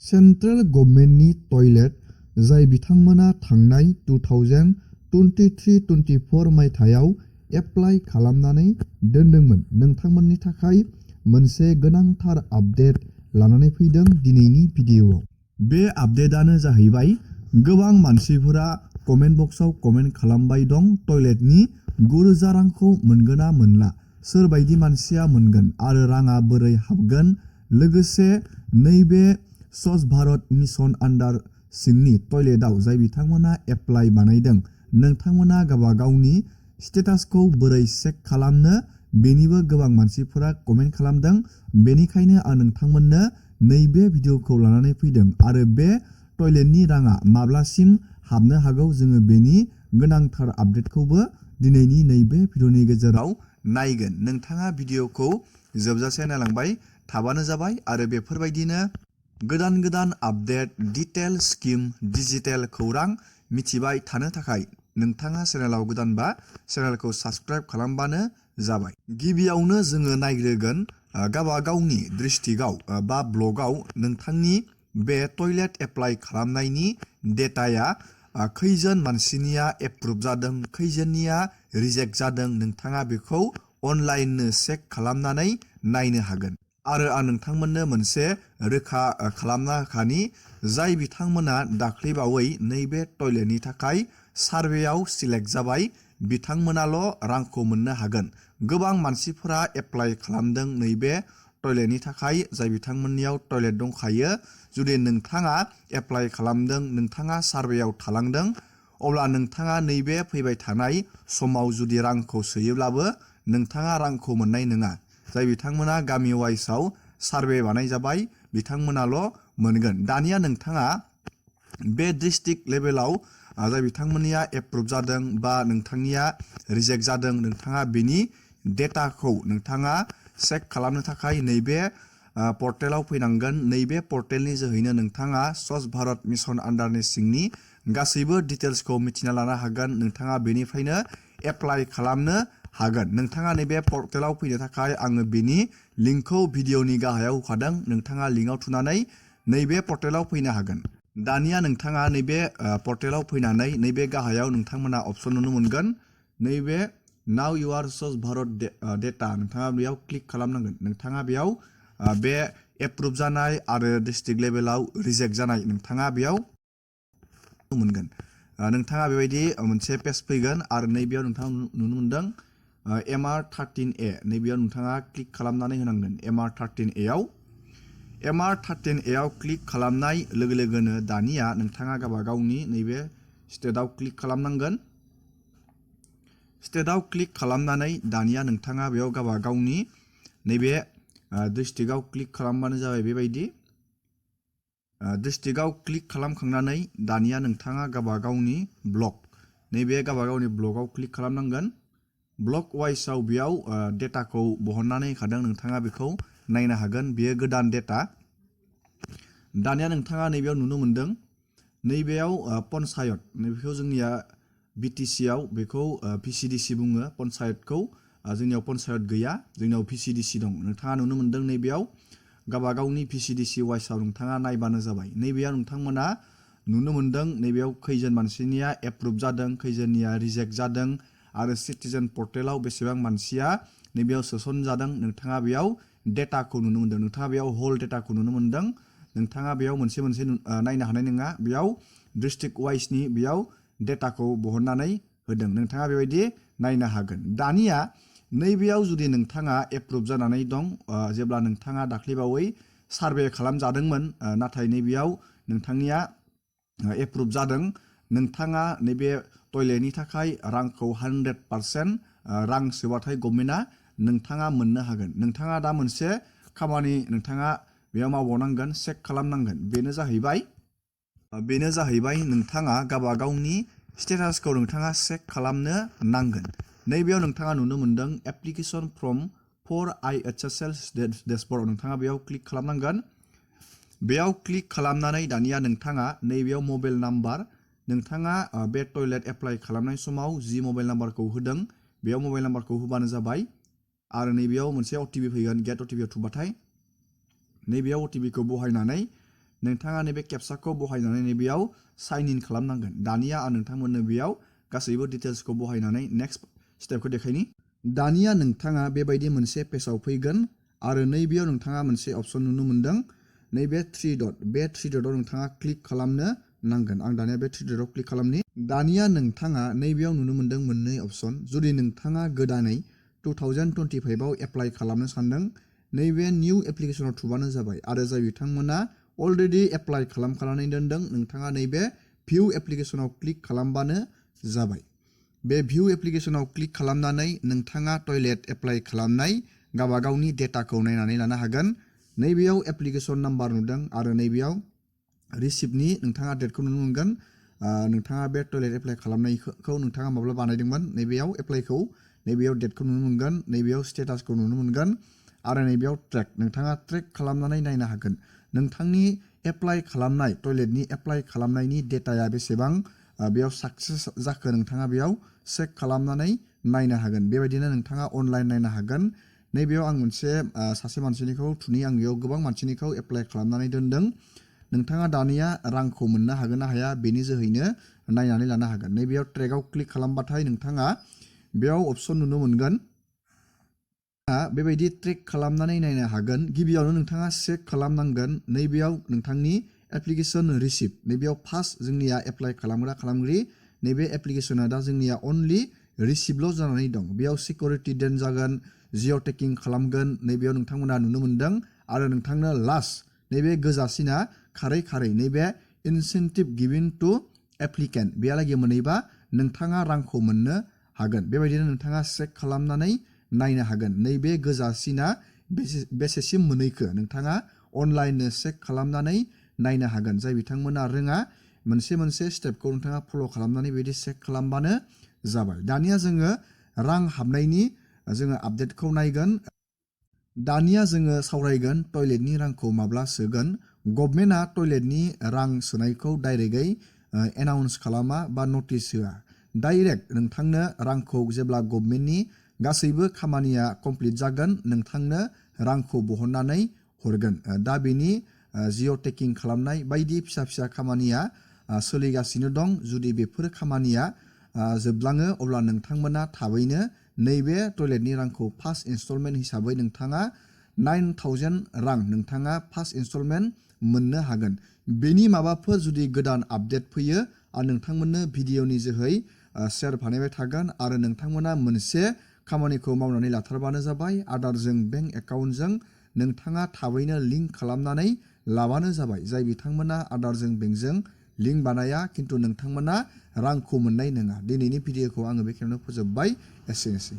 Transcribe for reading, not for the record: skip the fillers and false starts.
Central गभर्नमेन्टनि toilet जाय बिथांमोना थांनाय 2023-24 मायथाइयाव एप्लाइ खालामनानै दोनदोंमोन। नोंथांमोननि थाखाय मोनसे गोनांथार आपडेट लानानै फैदों दिनैनि भिडिअ'आव। बे आपडेटआनो जाहैबाय गोबां मानसिफोरा कमेन्ट बक्सआव कमेन्ट खालामबाय दं टयलेटनि 9,000 रांखौ मोनगोन ना मोनला, सोरबायदि मानसिया मोनगोन आरो राङा बोरै हाबगोन। लोगोसे नैबे स्वच्छ भारत मिशन आन्डार सिंनि टयलेटआव जाय बिथांमोना एप्लाइ बानायदों, नोंथांमोना गावबा गावनि स्टेटासखौ बोरै चेक खालामनो, बेनिबो गोबां मानसिफोरा कमेन्ट खालामदों। बेनिखायनो आं नोंथांमोननो नैबे भिडिअखौ लानानै फैदों आरो बे टयलेटनि राङा माब्लासिम हाबनो हागौ, जोङो बेनि गोनांथार आपडेटखौबो दिनैनि नैबे भिडिअनि गेजेराव नायगोन। नोंथाङा भिडिअखौ जोबजासे नायलांबाय थाबानो जाबाय आरो बेफोरबायदिनो गोदान गोदान आपडेट, डिटेल स्किम, डिजिटेल खौरां मिथिबाय थानो थाखाय नोंथाङा चेनेलाव गोदानबा चेनेलखौ साबस्क्राइब खालामबानो जाबाय। गिबियावनो जोङो नायग्रोगोन गावबा गावनि डिस्ट्रिक्टआव बा ब्लकआव नोंथांनि बे टयलेट एप्लाइ खालामनायनि डेटाया खैजोन मानसिनिया एप्रुभ जादों, खैजोननिया रिजेक्ट जादों, नोंथाङा बेखौ अनलाइननो चेक खालामनानै नायनो हागोन। आरो आं नोंथांमोननो मोनसे रोखा खालामना होखानि, जाय बिथांमोना दाख्लैबावै नैबे टयलेटनि थाखाय सार्भेयाव सिलेक्ट जाबाय, बिथांमोनाल' रांखौ मोननो हागोन। गोबां मानसिफोरा एप्लाइ खालामदों नैबे टयलेटनि थाखाय, जाय बिथांमोननियाव टयलेट दंखायो। जुदि नोंथाङा एप्लाइ खालामदों, नोंथाङा सार्भेयाव थालांदों, अब्ला नोंथाङा नैबे फैबाय थानाय समाव जुदि रांखौ सोयोब्लाबो नोंथाङा रांखौ मोननाय नङा। जाय बिथांमोना गामि वाइसआव सार्भे बानाय जाबाय, बिथांमोनाल' मोनगोन। दानिया नोंथाङा बे डिस्ट्रिक्ट लेभेलाव जाय बिथांमोननिया एप्रुभ जादों बा नोंथांनिया रिजेक्ट जादों, नोंथाङा बेनि डेटाखौ नोंथाङा चेक खालामनो थाखाय नैबे पर्टेलाव फैनांगोन। नैबे पर्टेलनि जोहैनो नोंथाङा स्वच्छ भारत मिशन आन्डारनि सिंनि गासैबो डिटेल्सखौ मिथिना लानो हागोन। नोंथाङा बेनिफ्रायनो एप्लाइ खालामनो हागोन। नोंथाङा नैबे पर्टेलाव फैनो थाखाय आङो बेनि लिंकखौ भिडिअनि गाहायाव होखादों। नोंथाङा लिंकआव थुनानै नैबे पर्टेलाव फैनो हागोन। दानिया नोंथाङा नैबे पर्टेलाव फैनानै नैबे गाहायाव नोंथांमोना अप्सन नुनो मोनगोन। नैबे नाउ इउआर स्वच्छ भारत डेटा, नोंथाङा बेयाव क्लिक खालामनांगोन। नोंथाङा बेयाव बे एप्रुभ जानाय आरो डिस्ट्रिक्ट लेभेलाव रिजेक्ट जानाय नोंथाङा बेयाव मोनगोन। नोंथाङा बेबायदि मोनसे पेज फैगोन आरो नैबेयाव नोंथाङा नुनो मोनदों MR13A, नैबेयाव नोंथाङा क्लिक खालामनानै होनांगोन। MR13Aआव क्लिक खालामनाय लोगो लोगोनो दानिया नोंथाङा गावबा गावनि नैबे स्टेटआव क्लिक खालामनांगोन। स्टेटआव क्लिक खालामनानै दानिया नोंथाङा बेयाव गावबा गावनि नैबे डिस्ट्रिक्टआव क्लिक खालामबानो जाबाय। बेबायदि डिस्ट्रिक्टआव क्लिक खालामखांनानै दानिया नोंथाङा गावबा गावनि ब्लक, नैबे गावबा गावनि ब्लकआव क्लिक खालामनांगोन। ब्लक वाइसआव बेयाव डेटाखौ बहननानै होखादों, नोंथाङा बेखौ नायनो हागोन। बेयो गोदान डेटा। दानिया नोंथाङा नैबेयाव नुनो मोनदों, नैबेयाव पन्सायत, नैबेखौ जोंनिया BTCआव बेखौ PCDC बुङो। पन्सायतखौ जोंनियाव पन्सायत गैया, जोंनियाव PCDC दं। नोंथाङा नुनो मोनदों नैबेयाव गावबा गावनि PCDC वाइसआव नोंथाङा नायबानो जाबाय। नैबेयाव नोंथांमोना नुनो मोनदों नैबेयाव खैजोन मानसिनिया एप्रुभ जादों, खैजोननिया रिजेक्ट जादों आरो सिटिजेन पर्टेलाव बेसेबां मानसिया नैबेयाव सोसनजादों, नोंथाङा बेयाव डेटाखौ नुनो मोनदों। नोंथाङा बेयाव हल डेटाखौ नुनो मोनदों। नोंथाङा बेयाव मोनसे मोनसे नायनो हानाय नङा। बेयाव डिस्ट्रिक्ट वाइसनि बेयाव डेटाखौ बहननानै होदों। नोंथाङा बेबायदि नायनो हागोन। दानिया नैबेयाव जुदि नोंथाङा एप्रुभ जानानै दं, जेब्ला नोंथाङा दाख्लैबावै सार्भे खालामजादोंमोन, नाथाय नैबेयाव नोंथांनिया एप्रुभ जादों, नोंथाङा नैबे टयलेटनि थाखाय रांखौ 100% रां सोबाथाय गभर्नमेन्टआ नोंथाङा मोननो हागोन। नोंथाङा दा मोनसे खामानि नोंथाङा बेयाव मावबावनांगोन, चेक खालामनांगोन। बेनो जाहैबाय नोंथाङा गावबा गावनि स्टेटासखौ नोंथाङा चेक खालामनो नांगोन। नैबेयाव नोंथाङा नुनो मोनदों application form for IHSL dashboard, नोंथाङा बेयाव क्लिक खालामनांगोन। बेयाव क्लिक खालामनानै दानिया नोंथाङा नैबेयाव मबाइल नाम्बार, नोंथाङा बे टयलेट एप्लाइ खालामनाय समाव जि मबाइल नाम्बारखौ होदों, बेयाव मबाइल नाम्बारखौ होबानो जाबाय। आरो नैबेयाव मोनसे OTP फैगोन, गेट OTP थुबाथाय नैबेयाव OTPखौ बहायनानै नोंथाङा नैबे केपसाखौ बहायनानै नैबेयाव साइन इन खालामनांगोन। दानिया आं नोंथांमोननो बेयाव गासैबो डिटेल्सखौ बहायनानै नेक्स्ट स्टेपखौ देखायनि। दानिया नोंथाङा बेबायदि मोनसे पेजाव फैगोन आरो नैबेयाव नोंथाङा मोनसे अपसन नुनो मोनदों। नैबे 3 डट, बे 3 डटआव नोंथाङा क्लिक खालामनो नांगोन। आं दानिया बे 3 डटआव क्लिक खालामनि। दानिया नोंथाङा नैबेयाव नुनो मोनदों मोननै अपसन। जुदि नोंथाङा गोदानै 2025 आव एप्लाइ खालामनो सानदों, नैबे निउ एप्लिकेसनाव थुबानो जाबाय। आरो जाय बिथांमोना अलरेडि एप्लाइ खालामखानानै दोनदों, नोंथाङा नैबे भिउ एप्लिकेसनाव क्लिक खालामबानो जाबाय। बे भिउ एप्लिकेसनाव क्लिक खालामनानै नोंथाङा टयलेट एप्लाइ खालामनाय गावबागावनि डेटाखौ नायनानै लानो हागोन। नैबेयाव एप्लिकेसन नाम्बार नुदों आरो नैबेयाव रिसिप्टनि नोंथाङा डेटखौ नुनो मोनगोन। नोंथाङा बे टयलेट एप्लाइ खालामनायखौ नोंथाङा माब्ला बानायदोंमोन, नैबेयाव एप्लाइखौ, नैबेयाव डेटखौ नुनो मोनगोन, नैबेयाव स्टेटासखौ नुनो मोनगोन आरो नैबेयाव ट्रेक, नोंथाङा ट्रेक खालामनानै नायनो हागोन। नोंथांनि एप्लाइ खालामनाय टयलेटनि एप्लाइ खालामनायनि डेटाया बेसेबां बेयाव साक्सेस जाखो नोंथाङा बेयाव चेक खालामनानै नायनो हागोन। बेबायदिनो नोंथाङा अनलाइन नायनो हागोन। नैबेयाव आं मोनसे सासे मानसिनिखौ थुनि, आं बेयाव गोबां मानसिनिखौ एप्लाइ खालामनानै दोनदों। नोंथाङा दानिया रांखौ मोननो हागोन ना हाया बेनि जोहैनो नायनानै लानो हागोन। नैबेयाव ट्रेकआव क्लिक खालामबाथाय नोंथाङा बेयाव अपसन नुनो मोनगोन। बेबायदि ट्रेक खालामनानै नायनो हागोन। गिबियावनो नोंथाङा चेक खालामनांगोन नैबेयाव नोंथांनि एप्लिकेसन रिसिप्ट, नैबेयाव फार्स्ट जोंनिया एप्लाइ खालामग्रा खालामगिरि नैबे एप्लिकेसना दा जोंनिया अनलि रिसिप्टल' जानानै दं। बेयाव सिकिउरिटि दोनजागोन, जिअ' टेकिं खालामगोन, नैबेयाव नोंथांमोना नुनो मोनदों। आरो नोंथांनो लास्ट नैबे गोजासिना खारै खारै नैबे इनसेन्टिभ गिभिन टु एप्लिकेन्ट बेहालागै मोनहैबा नोंथाङा रांखौ मोननो हागोन। बेबायदिनो नोंथाङा चेक खालामनानै नायनो हागोन। नैबे गोजासिना बेसेसिम मोनहैखो नोंथाङा अनलाइननो चेक खालामनानै नायनो हागोन। जाय बिथांमोना रोङा, मोनसे मोनसे स्टेपखौ नोंथाङा फल' खालामनानै बेबायदि चेक खालामबानो जाबाय। दानिया जोङो रां हाबनायनि जोङो आपडेटखौ नायगोन। दानिया जोङो सावरायगोन टयलेटनि रांखौ माब्ला सोगोन। गभर्नमेन्टआ टयलेटनि रां सोनायखौ डाइरेक्टयै एनाउन्स खालामा बा नटिस होआ। डाइरेक्ट नोंथांनो रांखौ जेब्ला गभर्नमेन्टनि गासैबो खामानिया कमप्लिट जागोन, नोंथांनो रांखौ बहननानै हरगोन। दा बेनि जिअ' टेकिं खालामनाय बायदि फिसा फिसा खामानिया सोलिगासिनो दं। जुदि बेफोर खामानिया जोबलाङो अब्ला नोंथांमोना थाबैनो नैबे टयलेटनि रांखौ फार्स्ट इनस्टलमेन्ट हिसाबै नोंथाङा 9,000 रां नोंथाङा फार्स्ट इनस्टलमेन्ट मोननो हागोन। बेनि माबाफोर जुदि गोदान आपडेट फैयो आं नोंथांमोननो भिडिअनि जोहै शेयार बानायबाय थागोन। आरो नोंथांमोना मोनसे खामानिखौ मावनानै लाथारबानो जाबाय, आदारजों बेंक एकाउन्टजों नोंथाङा थाबैनो लिंक खालामनानै लाबानो जाबाय। जाय बिथांमोना आदारजों बेंकजों लिंक बानाया खिन्थु नोंथांमोना रांखौ मोननाय नङा। दिनैनि भिडिअखौ आङो बेखिनियावनो फोजोबबाय। एसेनोसै।